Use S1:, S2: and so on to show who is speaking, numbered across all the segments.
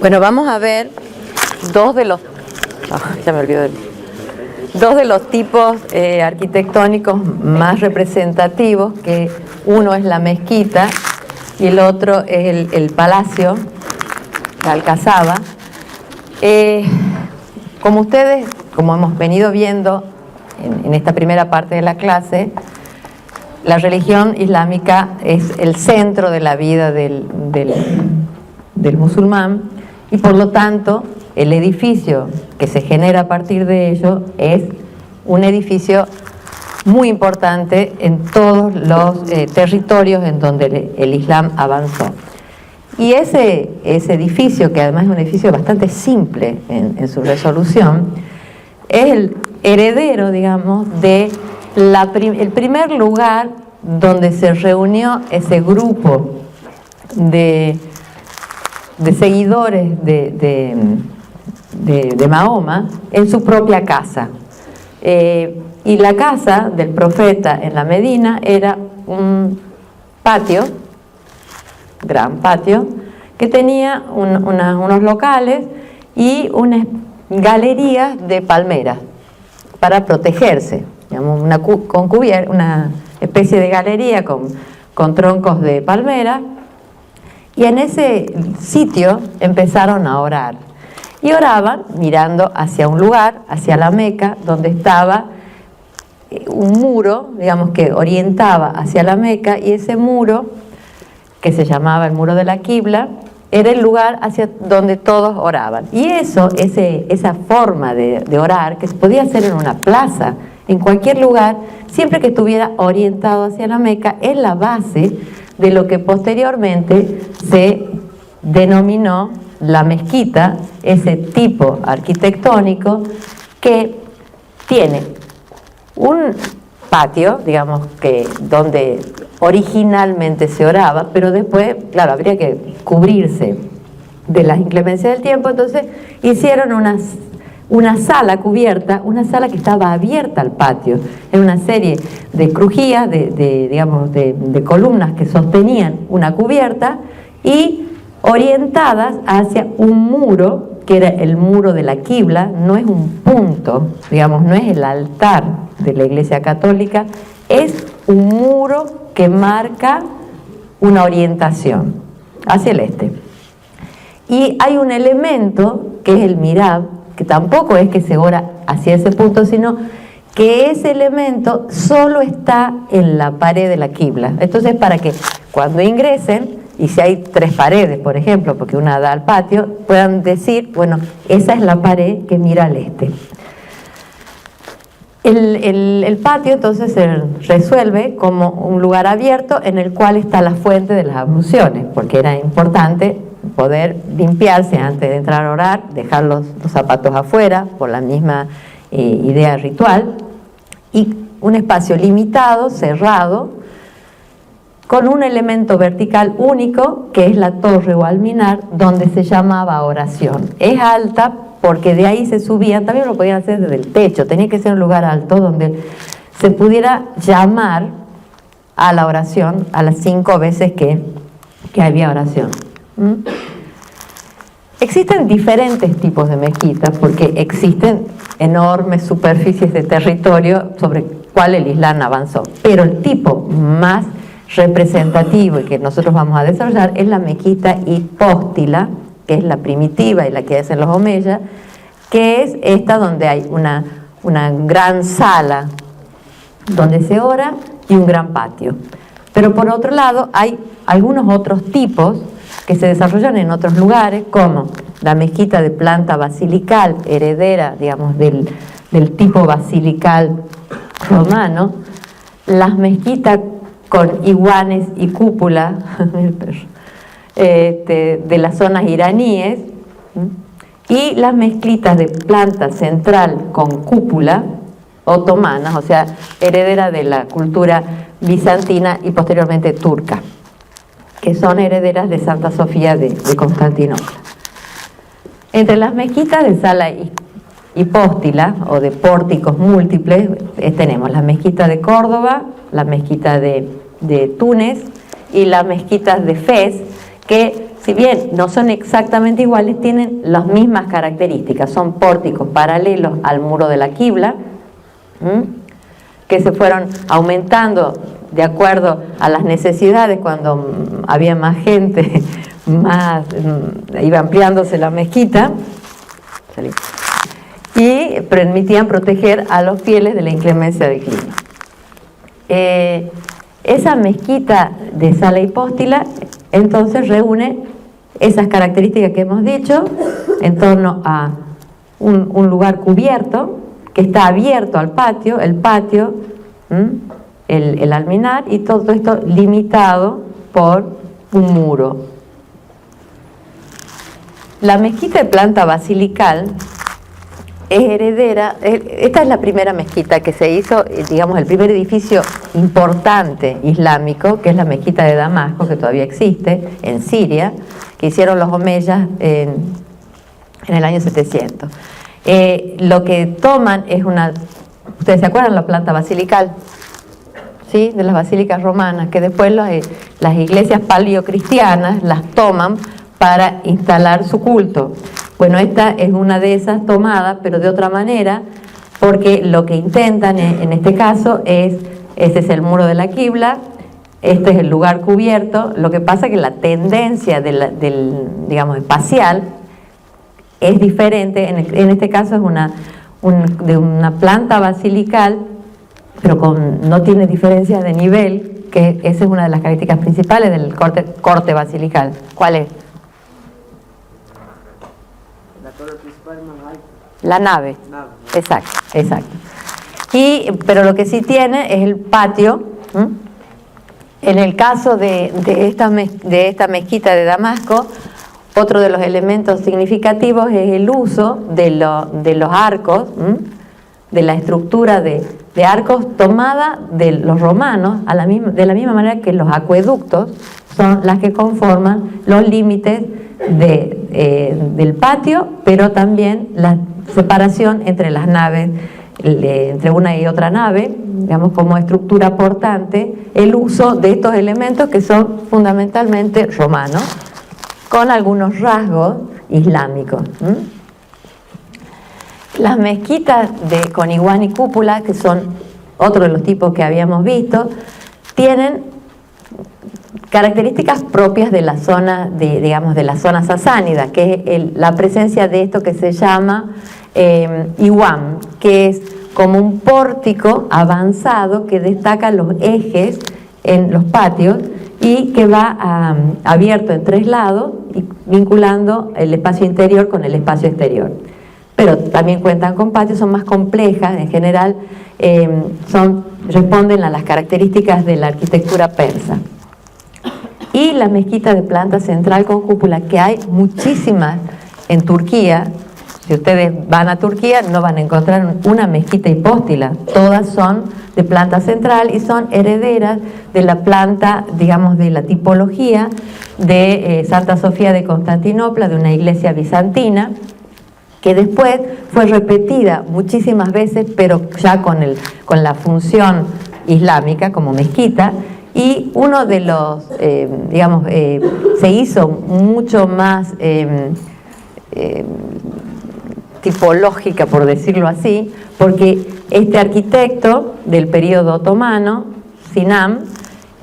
S1: Bueno, vamos a ver dos de los tipos arquitectónicos más representativos, que uno es la mezquita y el otro es el palacio, la alcazaba. Como hemos venido viendo en esta primera parte de la clase, la religión islámica es el centro de la vida del musulmán, y por lo tanto el edificio que se genera a partir de ello es un edificio muy importante en todos los territorios en donde el Islam avanzó. Y ese edificio, que además es un edificio bastante simple en su resolución, es el heredero, digamos, de el primer lugar donde se reunió ese grupo de seguidores de Mahoma en su propia casa. Y la casa del profeta en la Medina era un patio, gran patio, que tenía unos locales y unas galerías de palmeras para protegerse, digamos, una especie de galería con troncos de palmera. Y en ese sitio empezaron a orar. Y oraban mirando hacia un lugar, hacia la Meca, donde estaba un muro, digamos, que orientaba hacia la Meca, y ese muro, que se llamaba el muro de la Qibla, era el lugar hacia donde todos oraban. Y esa forma de orar, que se podía hacer en una plaza, en cualquier lugar, siempre que estuviera orientado hacia la Meca, es la base de lo que posteriormente se denominó la mezquita, ese tipo arquitectónico que tiene un patio, digamos, donde originalmente se oraba, pero después, claro, habría que cubrirse de las inclemencias del tiempo. Entonces hicieron una sala cubierta, una sala que estaba abierta al patio, en una serie de crujías, de columnas que sostenían una cubierta y orientadas hacia un muro, que era el muro de la Qibla. No es un punto, digamos, no es el altar de la Iglesia Católica, es un muro que marca una orientación hacia el este. Y hay un elemento que es el mihrab, que tampoco es que se ora hacia ese punto, sino que ese elemento solo está en la pared de la Qibla. Entonces, para que cuando ingresen, y si hay 3 paredes, por ejemplo, porque una da al patio, puedan decir, bueno, esa es la pared que mira al este. El patio entonces se resuelve como un lugar abierto en el cual está la fuente de las abluciones, porque era importante poder limpiarse antes de entrar a orar, dejar los zapatos afuera, por la misma idea ritual, y un espacio limitado, cerrado, con un elemento vertical único, que es la torre o alminar, donde se llamaba oración. Es alta porque de ahí se subían, también lo podían hacer desde el techo, tenía que ser un lugar alto donde se pudiera llamar a la oración a las 5 veces que había oración. Existen diferentes tipos de mezquitas, porque existen enormes superficies de territorio sobre cuál el Islam avanzó, pero el tipo más representativo y que nosotros vamos a desarrollar es la mezquita hipóstila, que es la primitiva y la que hacen los omeyas, que es esta donde hay una gran sala donde se ora y un gran patio. Pero por otro lado hay algunos otros tipos que se desarrollan en otros lugares, como la mezquita de planta basilical, heredera, digamos, del tipo basilical romano, las mezquitas con iguanes y cúpula de las zonas iraníes, y las mezquitas de planta central con cúpula otomanas, o sea, heredera de la cultura bizantina y posteriormente turca, que son herederas de Santa Sofía de Constantinopla. Entre las mezquitas de sala hipóstila o de pórticos múltiples tenemos la mezquita de Córdoba, la mezquita de Túnez y las mezquitas de Fez, que si bien no son exactamente iguales, tienen las mismas características. Son pórticos paralelos al muro de la quibla, que se fueron aumentando de acuerdo a las necesidades. Cuando había más gente, iba ampliándose la mezquita y permitían proteger a los fieles de la inclemencia del clima. Esa mezquita de Sala Hipóstila entonces reúne esas características que hemos dicho en torno a un lugar cubierto que está abierto al patio, el patio, el alminar, y todo esto limitado por un muro. La mezquita de planta basilical es heredera. Esta es la primera mezquita que se hizo, digamos, el primer edificio importante islámico, que es la mezquita de Damasco, que todavía existe, en Siria, que hicieron los omeyas en el año 700. Lo que toman es ¿ustedes se acuerdan la planta basilical? ¿Sí? De las basílicas romanas, que después las iglesias paleocristianas las toman para instalar su culto. Bueno, esta es una de esas tomadas, pero de otra manera, porque lo que intentan en este caso este es el muro de la quibla, este es el lugar cubierto. Lo que pasa es que la tendencia digamos, espacial es diferente. En este caso es de una planta basilical, pero no tiene diferencia de nivel, que esa es una de las características principales del corte basilical. ¿Cuál es? La nave. Exacto. Pero lo que sí tiene es el patio. En el caso de esta mezquita de Damasco, otro de los elementos significativos es el uso de los arcos, de la estructura de arcos tomada de los romanos, de la misma manera que los acueductos son las que conforman los límites del patio, pero también la separación entre las naves, entre una y otra nave, digamos, como estructura portante, el uso de estos elementos que son fundamentalmente romanos, con algunos rasgos islámicos. Las mezquitas con iguana y cúpula, que son otro de los tipos que habíamos visto, tienen características propias de la zona, digamos, de la zona sasánida, que es la presencia de esto que se llama iwam, que es como un pórtico avanzado que destaca los ejes en los patios y que va abierto en tres lados, vinculando el espacio interior con el espacio exterior. Pero también cuentan con patios, son más complejas, en general responden a las características de la arquitectura persa. Y la mezquita de planta central con cúpula, que hay muchísimas en Turquía. Si ustedes van a Turquía no van a encontrar una mezquita hipóstila, todas son de planta central y son herederas de la planta, digamos, de la tipología de Santa Sofía de Constantinopla, de una iglesia bizantina, que después fue repetida muchísimas veces, pero ya con la función islámica como mezquita. Y uno de los, se hizo mucho más tipológica, por decirlo así, porque este arquitecto del periodo otomano, Sinan,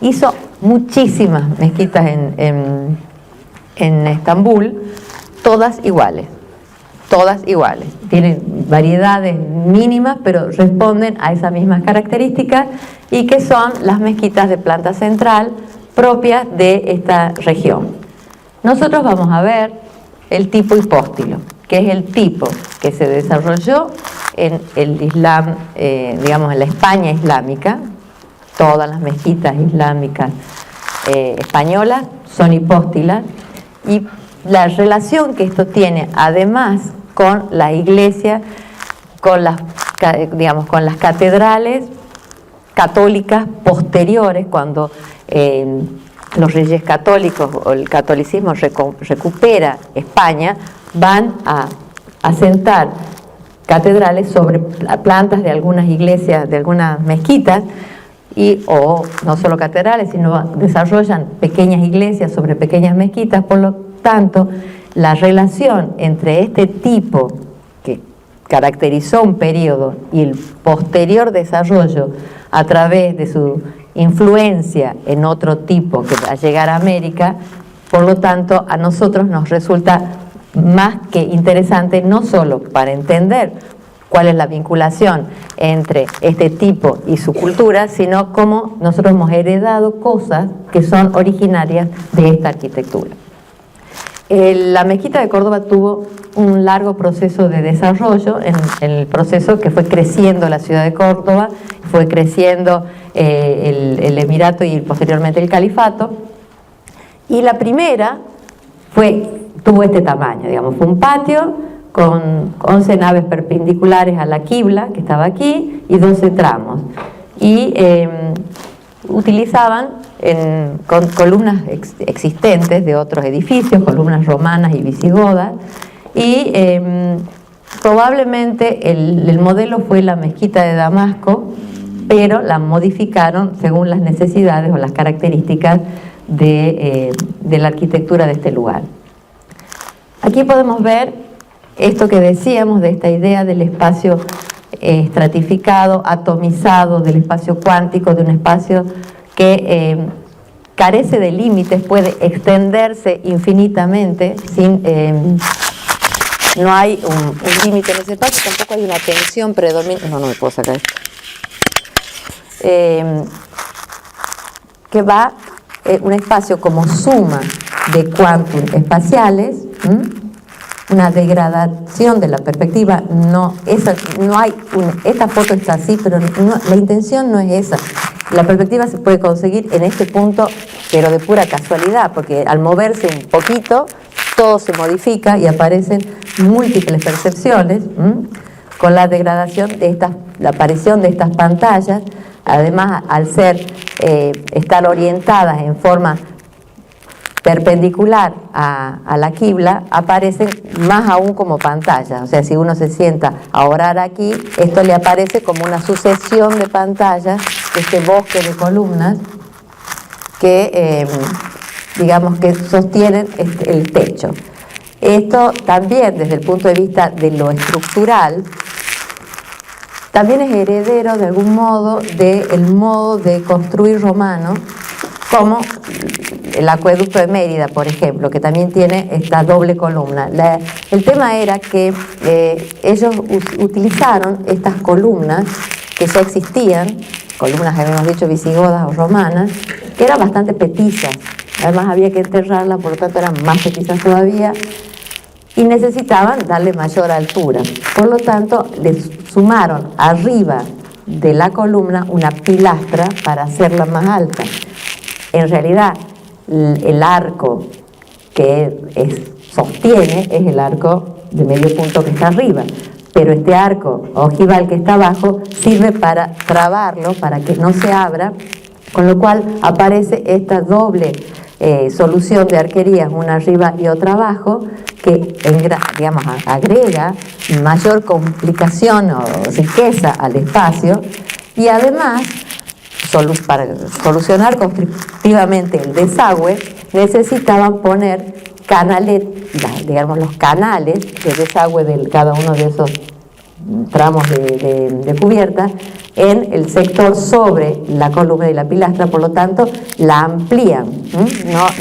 S1: hizo muchísimas mezquitas en Estambul, todas iguales. Tienen variedades mínimas, pero responden a esas mismas características, y que son las mezquitas de planta central propias de esta región. Nosotros vamos a ver el tipo hipóstilo, que es el tipo que se desarrolló en el Islam, digamos, en la España islámica. Todas las mezquitas islámicas españolas son hipóstilas, y la relación que esto tiene además con la iglesia, con las catedrales católicas posteriores, cuando los reyes católicos o el catolicismo recupera España, van a asentar catedrales sobre plantas de algunas iglesias, de algunas mezquitas, o no solo catedrales, sino desarrollan pequeñas iglesias sobre pequeñas mezquitas, por lo tanto, la relación entre este tipo que caracterizó un periodo y el posterior desarrollo a través de su influencia en otro tipo que va a llegar a América, por lo tanto, a nosotros nos resulta más que interesante, no solo para entender cuál es la vinculación entre este tipo y su cultura, sino cómo nosotros hemos heredado cosas que son originarias de esta arquitectura. La mezquita de Córdoba tuvo un largo proceso de desarrollo, en el proceso que fue creciendo la ciudad de Córdoba, fue creciendo el emirato y posteriormente el califato, y la primera tuvo este tamaño, digamos, fue un patio con 11 naves perpendiculares a la quibla, que estaba aquí, y 12 tramos. Y utilizaban con columnas existentes de otros edificios, columnas romanas y visigodas, y probablemente el modelo fue la mezquita de Damasco, pero la modificaron según las necesidades o las características de la arquitectura de este lugar. Aquí podemos ver esto que decíamos de esta idea del espacio estratificado, atomizado, del espacio cuántico, de un espacio que carece de límites, puede extenderse infinitamente, no hay un límite en ese espacio, tampoco hay una tensión predominante. No me puedo sacar esto. Que va un espacio como suma de quantum espaciales, una degradación de la perspectiva, esta foto está así, pero la intención no es esa. La perspectiva se puede conseguir en este punto, pero de pura casualidad, porque al moverse un poquito, todo se modifica y aparecen múltiples percepciones, con la degradación de la aparición de estas pantallas. Además, al estar orientadas en forma perpendicular a la quibla, aparecen más aún como pantallas. O sea, si uno se sienta a orar aquí, esto le aparece como una sucesión de pantallas, este bosque de columnas que, digamos, que sostienen el techo. Esto también, desde el punto de vista de lo estructural, también es heredero de algún modo del modo de construir romano, como el acueducto de Mérida, por ejemplo, que también tiene esta doble columna. El tema era que ellos utilizaron estas columnas que ya existían, columnas, habíamos dicho, visigodas o romanas, que eran bastante petizas. Además había que enterrarlas, por lo tanto eran más petizas todavía, y necesitaban darle mayor altura. Por lo tanto, les sumaron arriba de la columna una pilastra para hacerla más alta. En realidad, el arco que sostiene es el arco de medio punto que está arriba, pero este arco ojival que está abajo sirve para trabarlo, para que no se abra, con lo cual aparece esta doble solución de arquerías, una arriba y otra abajo, que digamos, agrega mayor complicación o riqueza al espacio, y además, para solucionar constructivamente el desagüe, necesitaban poner canales, digamos, los canales de desagüe de cada uno de esos tramos de cubierta en el sector sobre la columna y la pilastra. Por lo tanto, la amplían,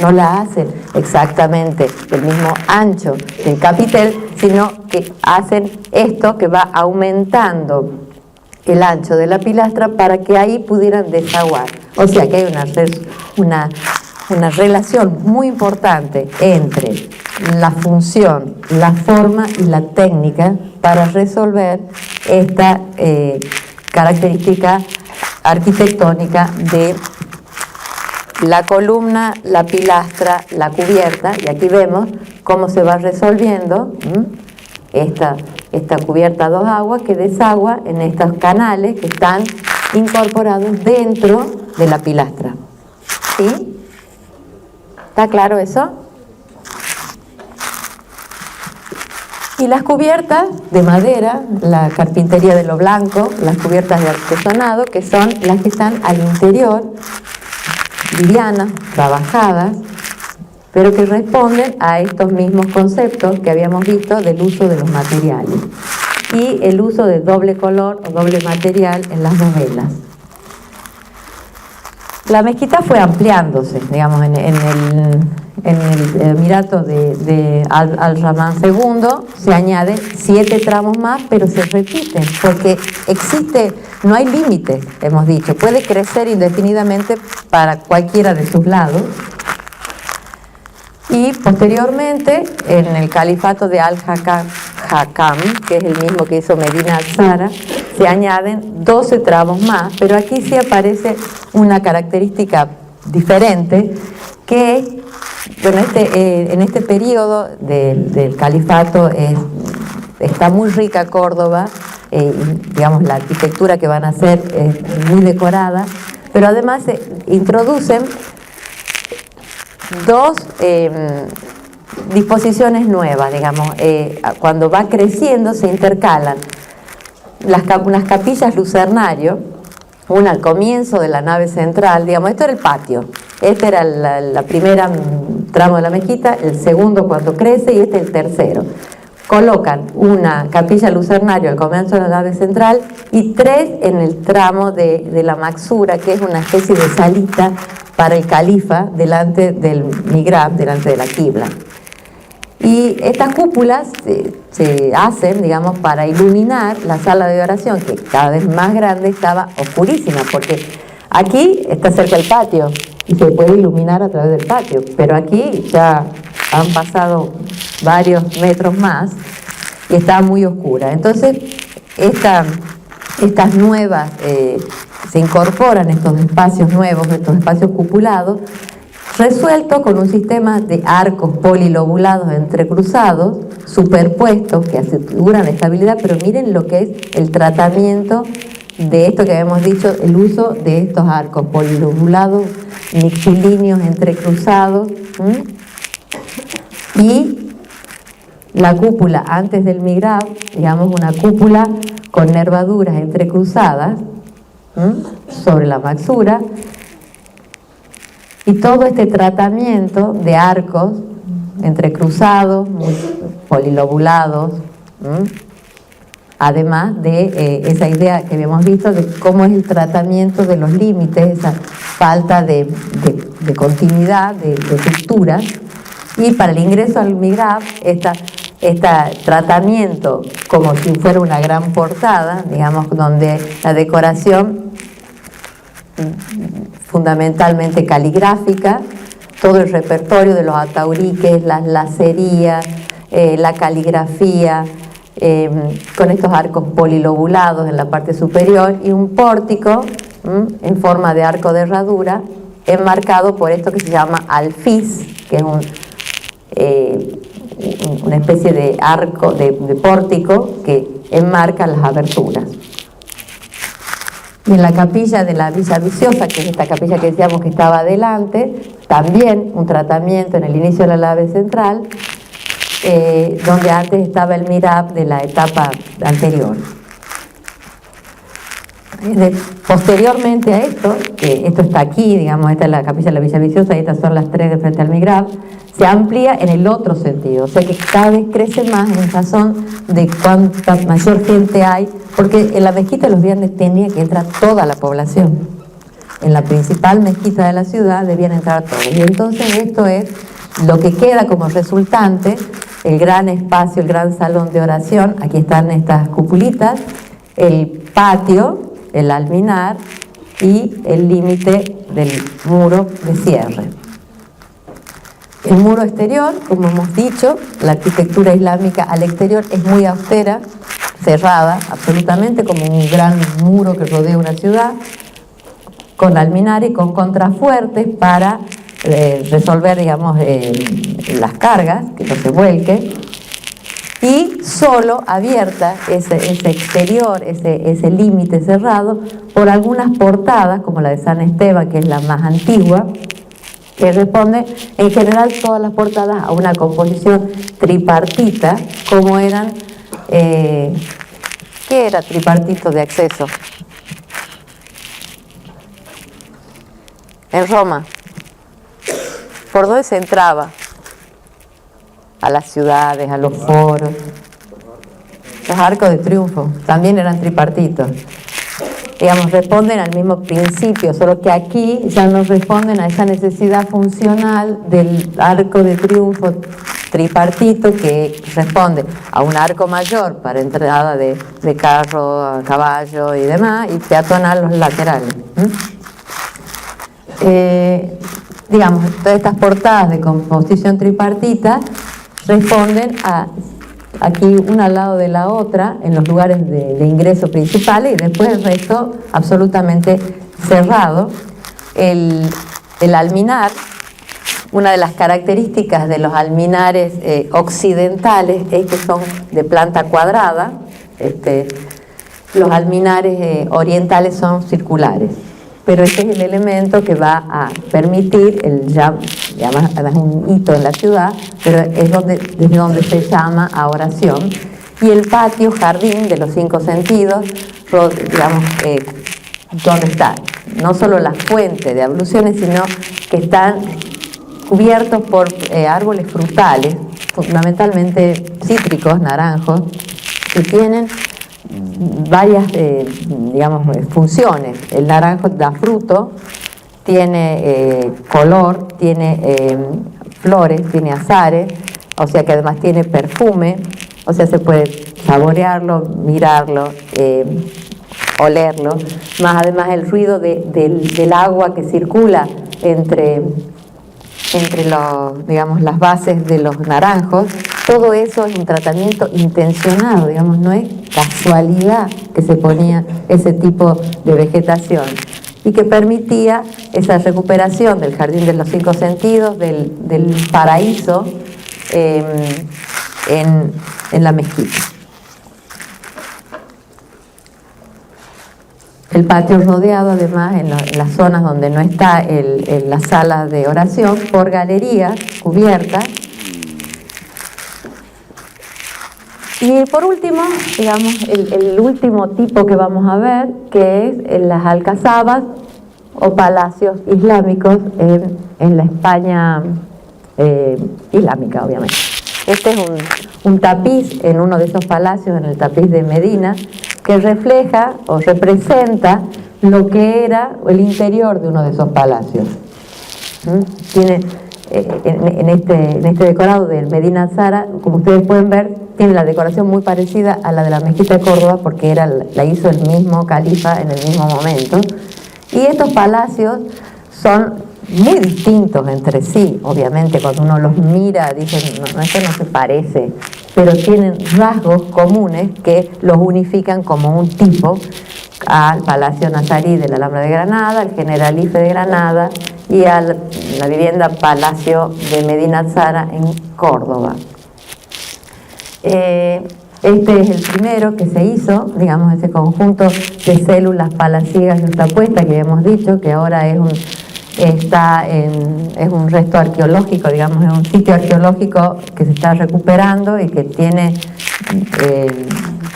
S1: no la hacen exactamente del mismo ancho del capitel, sino que hacen esto que va aumentando el ancho de la pilastra para que ahí pudieran desaguar. O sea que hay una relación muy importante entre la función, la forma y la técnica para resolver esta característica arquitectónica de la columna, la pilastra, la cubierta. Y aquí vemos cómo se va resolviendo esta cubierta a dos aguas que desagua en estos canales que están incorporados dentro de la pilastra. ¿Sí? ¿Está claro eso? Y las cubiertas de madera, la carpintería de lo blanco, las cubiertas de artesonado, que son las que están al interior, livianas, trabajadas, pero que responden a estos mismos conceptos que habíamos visto del uso de los materiales y el uso de doble color o doble material en las novelas. La mezquita fue ampliándose, digamos, en el Emirato de Al-Rahman II se añaden 7 tramos más, pero se repiten, porque no hay límite, hemos dicho, puede crecer indefinidamente para cualquiera de sus lados. Y posteriormente, en el califato de Al-Hakam, que es el mismo que hizo Medina al-Zahra, se añaden 12 tramos más, pero aquí sí aparece una característica diferente, que bueno, en este periodo del califato está muy rica Córdoba, digamos la arquitectura que van a hacer es muy decorada, pero además se introducen 2 disposiciones nuevas, digamos, cuando va creciendo se intercalan unas capillas lucernario, una al comienzo de la nave central, digamos, esto era el patio, este era la primera tramo de la mezquita, el segundo cuando crece y este el tercero. Colocan una capilla lucernario al comienzo de la nave central y 3 en el tramo de la Maxura, que es una especie de salita para el califa delante del mihrab, delante de la qibla. Y estas cúpulas se hacen, digamos, para iluminar la sala de oración, que cada vez más grande, estaba oscurísima, porque aquí está cerca el patio y se puede iluminar a través del patio, pero aquí ya han pasado varios metros más y está muy oscura. Entonces, estas nuevas, se incorporan estos espacios nuevos, estos espacios cupulados, resueltos con un sistema de arcos polilobulados entrecruzados, superpuestos, que aseguran estabilidad, pero miren lo que es el tratamiento de esto que habíamos dicho, el uso de estos arcos polilobulados, mixilíneos entrecruzados, y la cúpula antes del mihrab, digamos una cúpula con nervaduras entrecruzadas sobre la maxura, y todo este tratamiento de arcos entrecruzados, muy polilobulados, además de esa idea que habíamos visto de cómo es el tratamiento de los límites, esa falta de continuidad, de texturas, y para el ingreso al mihrab, este tratamiento como si fuera una gran portada, digamos, donde la decoración fundamentalmente caligráfica, todo el repertorio de los atauriques, las lacerías, la caligrafía, con estos arcos polilobulados en la parte superior y un pórtico en forma de arco de herradura enmarcado por esto que se llama alfiz, que es una especie de arco, de pórtico que enmarca las aberturas. Y en la capilla de la Villa Viciosa, que es esta capilla que decíamos que estaba adelante, también un tratamiento en el inicio de la nave central, donde antes estaba el mihrab de la etapa anterior. Posteriormente a esto, que esto está aquí, digamos, esta es la capilla de la Villa Viciosa y estas son las 3 de frente al mihrab, se amplía en el otro sentido, o sea que cada vez crece más en razón de cuánta mayor gente hay, porque en la mezquita los viernes tenía que entrar toda la población. En la principal mezquita de la ciudad debían entrar todos. Y entonces esto es lo que queda como resultante, el gran espacio, el gran salón de oración. Aquí están estas cupulitas, el patio, el alminar y el límite del muro de cierre. El muro exterior, como hemos dicho, la arquitectura islámica al exterior es muy austera, cerrada absolutamente, como un gran muro que rodea una ciudad, con alminar y con contrafuertes para resolver, digamos, las cargas, que no se vuelque, y solo abierta ese exterior, ese límite cerrado, por algunas portadas, como la de San Esteban, que es la más antigua, que responde en general todas las portadas a una composición tripartita, como eran, ¿qué era tripartito de acceso? En Roma, ¿por dónde se entraba? a las ciudades, a los foros. Los arcos de triunfo también eran tripartitos. Digamos, responden al mismo principio, solo que aquí ya no responden a esa necesidad funcional del arco de triunfo tripartito, que responde a un arco mayor para entrada de carro, a caballo y demás, y peatonal los laterales. Digamos, todas estas portadas de composición tripartita responden a aquí una al lado de la otra en los lugares de ingreso principales, y después el resto absolutamente cerrado. El alminar, una de las características de los alminares occidentales es que son de planta cuadrada. Los alminares orientales son circulares, pero este es el elemento que va a permitir además es un hito en la ciudad, pero es desde donde se llama a oración. Y el patio, jardín de los 5 sentidos, digamos, donde está no solo la fuente de abluciones, sino que están cubiertos por árboles frutales, fundamentalmente cítricos, naranjos, que tienen varias digamos, funciones. El naranjo da fruto, tiene color, tiene flores, tiene azares, o sea que además tiene perfume, o sea se puede saborearlo, mirarlo, olerlo, más además el ruido del agua que circula entre digamos, las bases de los naranjos. Todo eso es un tratamiento intencionado, digamos, no es casualidad que se ponía ese tipo de vegetación, y que permitía esa recuperación del jardín de los 5 sentidos, del paraíso en la mezquita. El patio rodeado además en las zonas donde no está la sala de oración por galerías cubiertas. Y por último, digamos, el último tipo que vamos a ver, que es en las alcazabas o palacios islámicos en la España islámica, obviamente. Este es un tapiz en uno de esos palacios, en el tapiz de Medina, que refleja o representa lo que era el interior de uno de esos palacios. Tiene en este decorado del Medina Zara, como ustedes pueden ver, tiene la decoración muy parecida a la de la mezquita de Córdoba, porque la hizo el mismo califa en el mismo momento. Y estos palacios son muy distintos entre sí, obviamente. Cuando uno los mira dicen, no, esto no se parece, pero tienen rasgos comunes que los unifican como un tipo al Palacio Nazarí de la Alhambra de Granada, al Generalife de Granada y a la vivienda Palacio de Medina Zara en Córdoba. Este es el primero que se hizo, digamos, ese conjunto de células palaciegas yuxtapuestas que hemos dicho, que ahora es un resto arqueológico, digamos, es un sitio arqueológico que se está recuperando y que tiene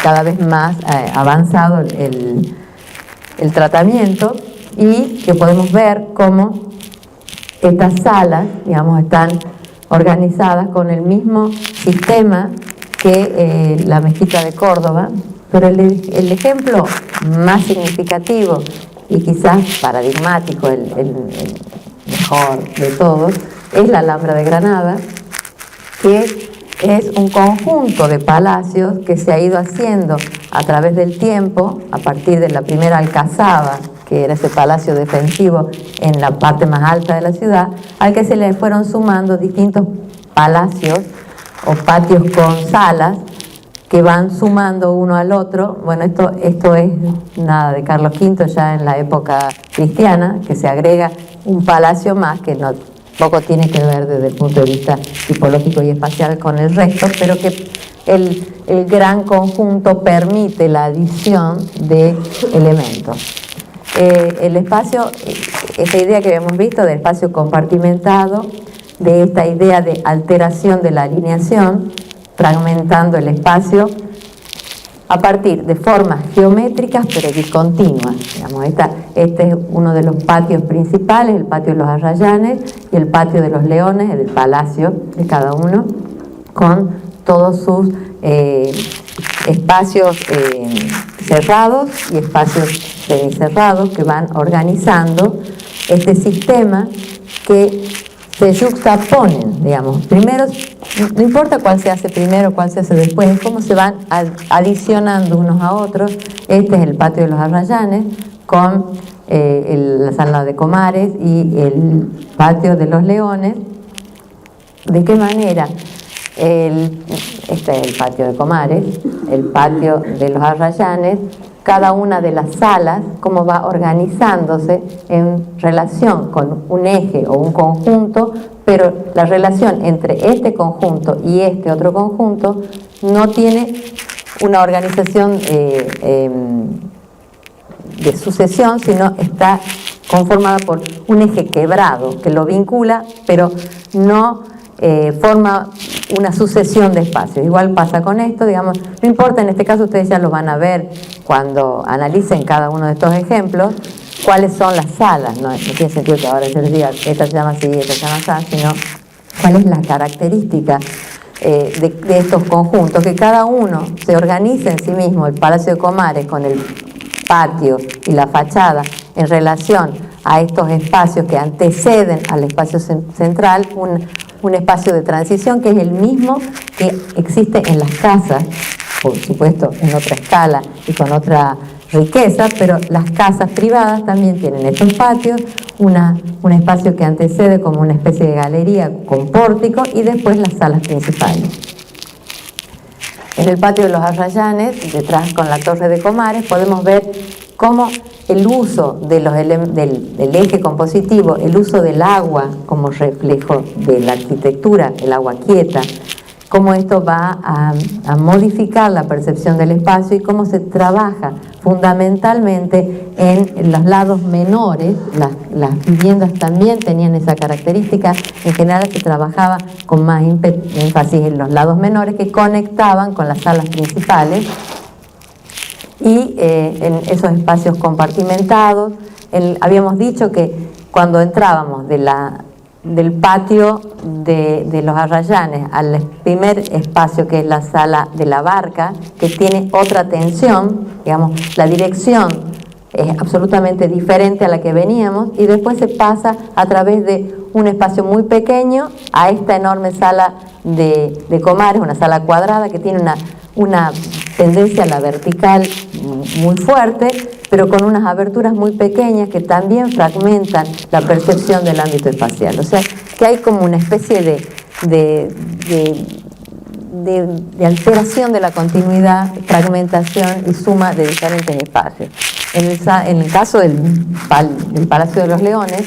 S1: cada vez más avanzado el tratamiento, y que podemos ver cómo estas salas, digamos, están organizadas con el mismo sistema que la mezquita de Córdoba, pero el ejemplo más significativo y quizás paradigmático, el mejor de todos, es la Alhambra de Granada, que es un conjunto de palacios que se ha ido haciendo a través del tiempo, a partir de la primera alcazaba, que era ese palacio defensivo en la parte más alta de la ciudad, al que se le fueron sumando distintos palacios o patios con salas que van sumando uno al otro. Bueno, esto es nada de Carlos V, ya en la época cristiana, que se agrega un palacio más que poco tiene que ver desde el punto de vista tipológico y espacial con el resto, pero que el gran conjunto permite la adición de elementos. El espacio, esta idea que habíamos visto del espacio compartimentado, de esta idea de alteración de la alineación, fragmentando el espacio a partir de formas geométricas pero discontinuas. Digamos, este es uno de los patios principales, el patio de los Arrayanes y el patio de los Leones, el palacio de cada uno. con todos sus espacios cerrados y espacios semicerrados que van organizando este sistema, que se yuxtaponen, digamos. Primero, no importa cuál se hace primero, cuál se hace después, es cómo se van adicionando unos a otros. Este es el patio de los Arrayanes con la sala de Comares y el patio de los Leones. ¿De qué manera? Este es el patio de Comares, el patio de los Arrayanes, cada una de las salas, cómo va organizándose en relación con un eje o un conjunto, pero la relación entre este conjunto y este otro conjunto no tiene una organización de sucesión, sino está conformada por un eje quebrado que lo vincula, pero no forma una sucesión de espacios. Igual pasa con esto, digamos, no importa, en este caso ustedes ya lo van a ver cuando analicen cada uno de estos ejemplos, cuáles son las salas. No tiene sentido que ahora yo les diga, esta se llama así, esta se llama así, sino cuál es la característica de estos conjuntos, que cada uno se organiza en sí mismo, el Palacio de Comares con el patio y la fachada en relación a estos espacios que anteceden al espacio central, un espacio de transición que es el mismo que existe en las casas, por supuesto en otra escala y con otra riqueza, pero las casas privadas también tienen estos patios, un espacio que antecede como una especie de galería con pórtico y después las salas principales. En el patio de los Arrayanes, detrás con la torre de Comares, podemos ver cómo el uso de del eje compositivo, el uso del agua como reflejo de la arquitectura, el agua quieta, cómo esto va a modificar la percepción del espacio y cómo se trabaja fundamentalmente en los lados menores. Las viviendas también tenían esa característica. En general se trabajaba con más énfasis en los lados menores que conectaban con las salas principales, y en esos espacios compartimentados. Habíamos dicho que cuando entrábamos del patio de los Arrayanes al primer espacio, que es la sala de la Barca, que tiene otra tensión, digamos, la dirección es absolutamente diferente a la que veníamos, y después se pasa a través de un espacio muy pequeño a esta enorme sala de Comares, una sala cuadrada que tiene una tendencia a la vertical muy fuerte, pero con unas aberturas muy pequeñas que también fragmentan la percepción del ámbito espacial. O sea, que hay como una especie de alteración de la continuidad, fragmentación y suma de diferentes espacios. En el caso del Palacio de los Leones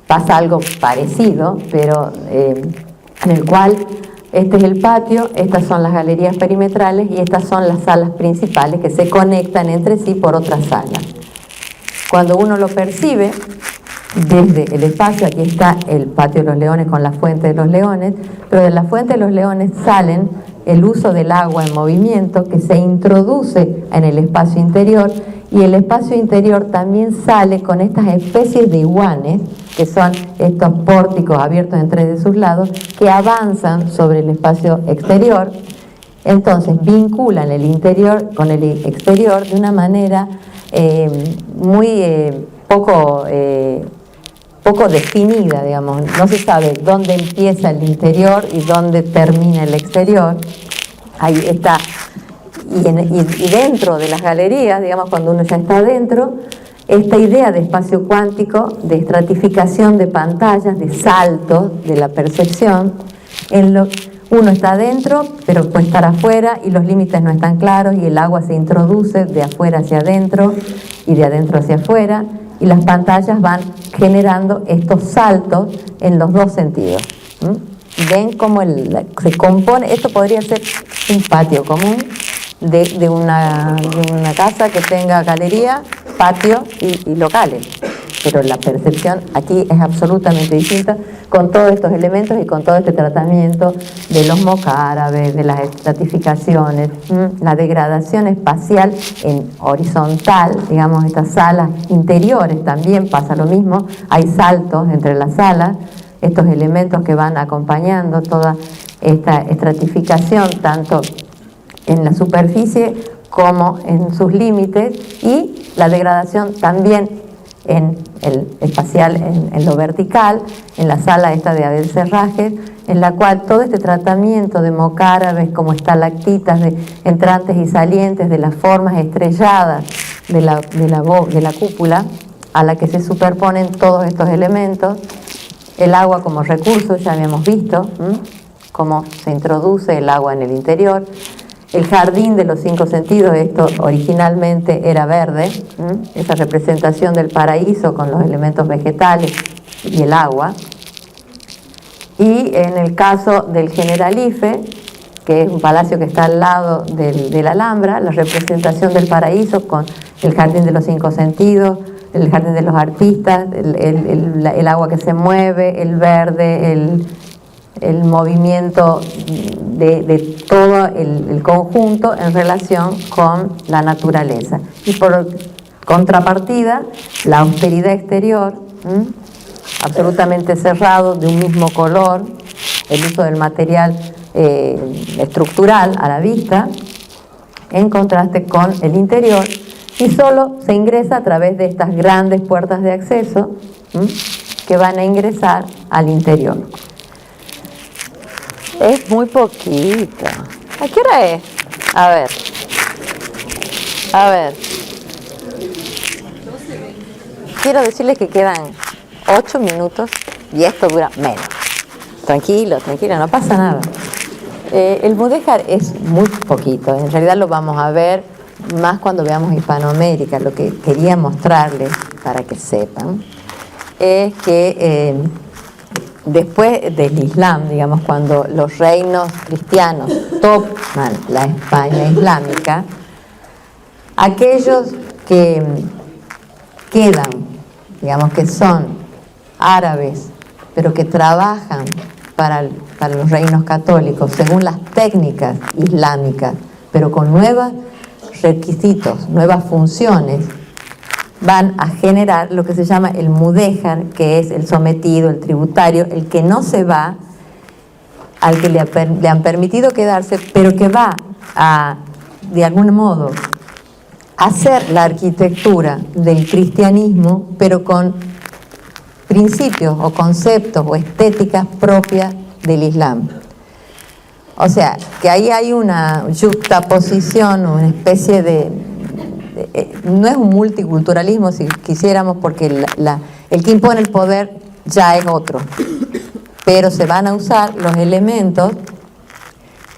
S1: pasa algo parecido, pero en el cual este es el patio, estas son las galerías perimetrales y estas son las salas principales que se conectan entre sí por otras salas. Cuando uno lo percibe desde el espacio, aquí está el patio de los Leones con la fuente de los Leones, pero de la fuente de los Leones salen el uso del agua en movimiento que se introduce en el espacio interior, y el espacio interior también sale con estas especies de iguanes, que son estos pórticos abiertos en tres de sus lados, que avanzan sobre el espacio exterior. Entonces vinculan el interior con el exterior de una manera muy poco definida, digamos. No se sabe dónde empieza el interior y dónde termina el exterior. Ahí está. Y dentro de las galerías, digamos, cuando uno ya está dentro, esta idea de espacio cuántico, de estratificación de pantallas, de saltos de la percepción, uno está adentro, pero puede estar afuera y los límites no están claros, y el agua se introduce de afuera hacia adentro y de adentro hacia afuera, y las pantallas van generando estos saltos en los dos sentidos. Ven cómo se compone. Esto podría ser un patio común de una casa que tenga galería, patio y locales, pero la percepción aquí es absolutamente distinta, con todos estos elementos y con todo este tratamiento de los mocárabes, de las estratificaciones, la degradación espacial en horizontal, digamos, estas salas interiores también pasa lo mismo, hay saltos entre las salas, estos elementos que van acompañando toda esta estratificación tanto en la superficie como en sus límites, y la degradación también en el espacial, en lo vertical, en la sala esta de Abel Serrajes, en la cual todo este tratamiento de mocárabes como estalactitas, de entrantes y salientes, de las formas estrelladas de la cúpula, a la que se superponen todos estos elementos, el agua como recurso, ya habíamos visto cómo se introduce el agua en el interior, el jardín de los 5 sentidos, esto originalmente era verde, esa representación del paraíso con los elementos vegetales y el agua. Y en el caso del Generalife, que es un palacio que está al lado de la Alhambra, la representación del paraíso con el jardín de los 5 sentidos, el jardín de los artistas, el agua que se mueve, el verde, el movimiento de todo el conjunto en relación con la naturaleza. Y por contrapartida, la austeridad exterior, absolutamente cerrado, de un mismo color, el uso del material estructural a la vista, en contraste con el interior, y solo se ingresa a través de estas grandes puertas de acceso que van a ingresar al interior. Es muy poquito. ¿A qué hora es? A ver. Quiero decirles que quedan 8 minutos y esto dura menos. Tranquilo, no pasa nada. El mudéjar es muy poquito, en realidad lo vamos a ver más cuando veamos Hispanoamérica. Lo que quería mostrarles, para que sepan, es que después del Islam, digamos, cuando los reinos cristianos toman la España islámica, aquellos que quedan, digamos, que son árabes, pero que trabajan para los reinos católicos según las técnicas islámicas, pero con nuevos requisitos, nuevas funciones, van a generar lo que se llama el mudéjar, que es el sometido, el tributario, el que no se va, al que le han permitido quedarse, pero que va a, de algún modo, hacer la arquitectura del cristianismo, pero con principios o conceptos o estéticas propias del Islam. O sea, que ahí hay una yuxtaposición, una especie de no es un multiculturalismo, si quisiéramos, porque el que impone el poder ya es otro, pero se van a usar los elementos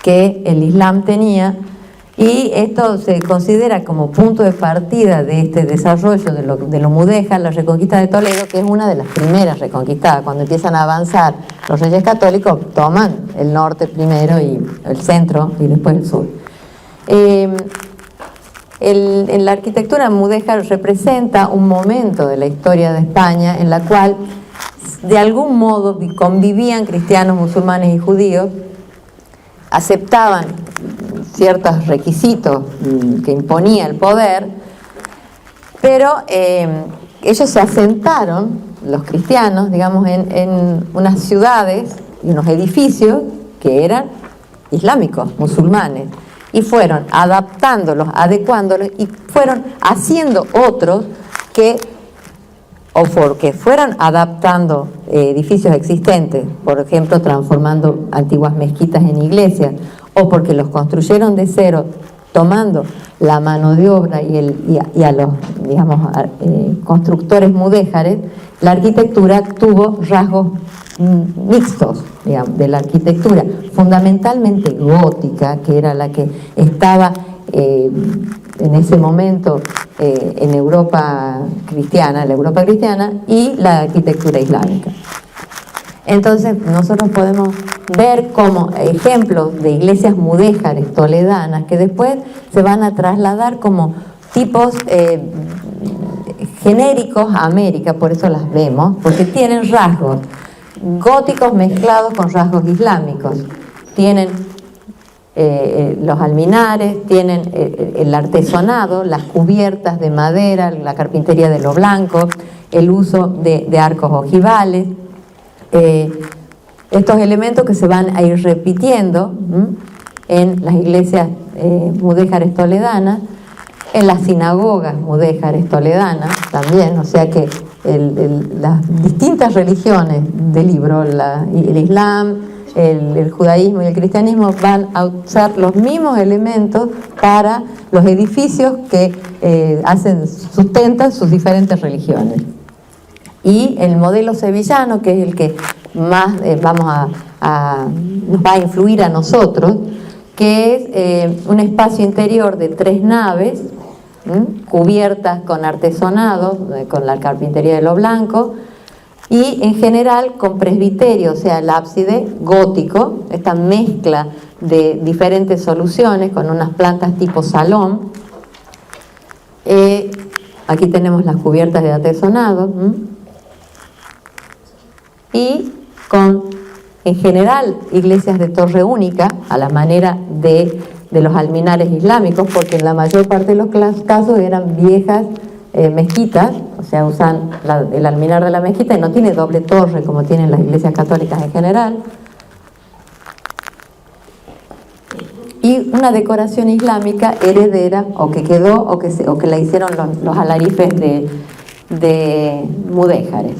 S1: que el Islam tenía, y esto se considera como punto de partida de este desarrollo de lo mudéjar, la Reconquista de Toledo, que es una de las primeras reconquistadas. Cuando empiezan a avanzar los reyes católicos, toman el norte primero y el centro y después el sur. En la arquitectura mudéjar representa un momento de la historia de España en la cual de algún modo convivían cristianos, musulmanes y judíos, aceptaban ciertos requisitos que imponía el poder, pero ellos se asentaron, los cristianos, digamos, en unas ciudades y unos edificios que eran islámicos, musulmanes, y fueron adaptándolos, adecuándolos, y fueron haciendo otros que, o porque fueron adaptando edificios existentes, por ejemplo, transformando antiguas mezquitas en iglesias, o porque los construyeron de cero, tomando la mano de obra y a los, digamos, constructores mudéjares. La arquitectura tuvo rasgos mixtos, digamos, de la arquitectura, fundamentalmente gótica, que era la que estaba en ese momento en Europa cristiana, la Europa cristiana, y la arquitectura islámica. Entonces nosotros podemos ver como ejemplos de iglesias mudéjares toledanas que después se van a trasladar como tipos genéricos a América, por eso las vemos, porque tienen rasgos góticos mezclados con rasgos islámicos. Tienen los alminares, tienen el artesonado, las cubiertas de madera, la carpintería de lo blanco, el uso de arcos ojivales, estos elementos que se van a ir repitiendo en las iglesias mudéjares toledanas, en las sinagogas mudéjares toledanas también, o sea que las distintas religiones del libro, el Islam, el judaísmo y el cristianismo van a usar los mismos elementos para los edificios que sustentan sus diferentes religiones. Y el modelo sevillano, que es el que más nos va a influir a nosotros, que es un espacio interior de 3 naves, cubiertas con artesonado, con la carpintería de lo blanco, y en general con presbiterio, o sea, el ábside gótico, esta mezcla de diferentes soluciones con unas plantas tipo salón. Aquí tenemos las cubiertas de artesonado, y con, en general, iglesias de torre única, a la manera de los alminares islámicos, porque en la mayor parte de los casos eran viejas mezquitas, o sea, usan el alminar de la mezquita y no tiene doble torre como tienen las iglesias católicas en general. Y una decoración islámica heredera, o que quedó, o que la hicieron los alarifes de mudéjares.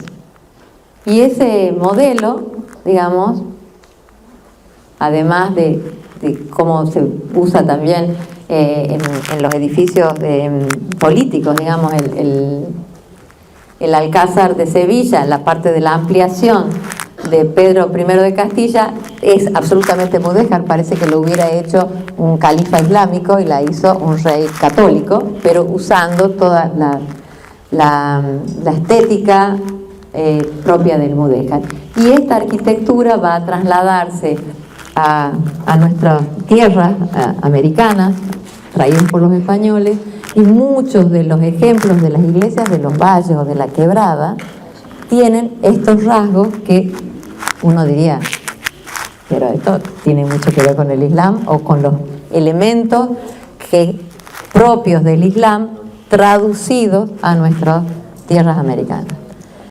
S1: Y ese modelo, digamos, además de cómo se usa también en los edificios políticos, digamos, el Alcázar de Sevilla, en la parte de la ampliación de Pedro I de Castilla, es absolutamente mudéjar, parece que lo hubiera hecho un califa islámico y la hizo un rey católico, pero usando toda la estética propia del mudéjar. Y esta arquitectura va a trasladarse a nuestras tierras americanas, traídos por los españoles, y muchos de los ejemplos de las iglesias de los valles o de la quebrada tienen estos rasgos que uno diría, pero esto tiene mucho que ver con el Islam o con los elementos propios del Islam traducidos a nuestras tierras americanas.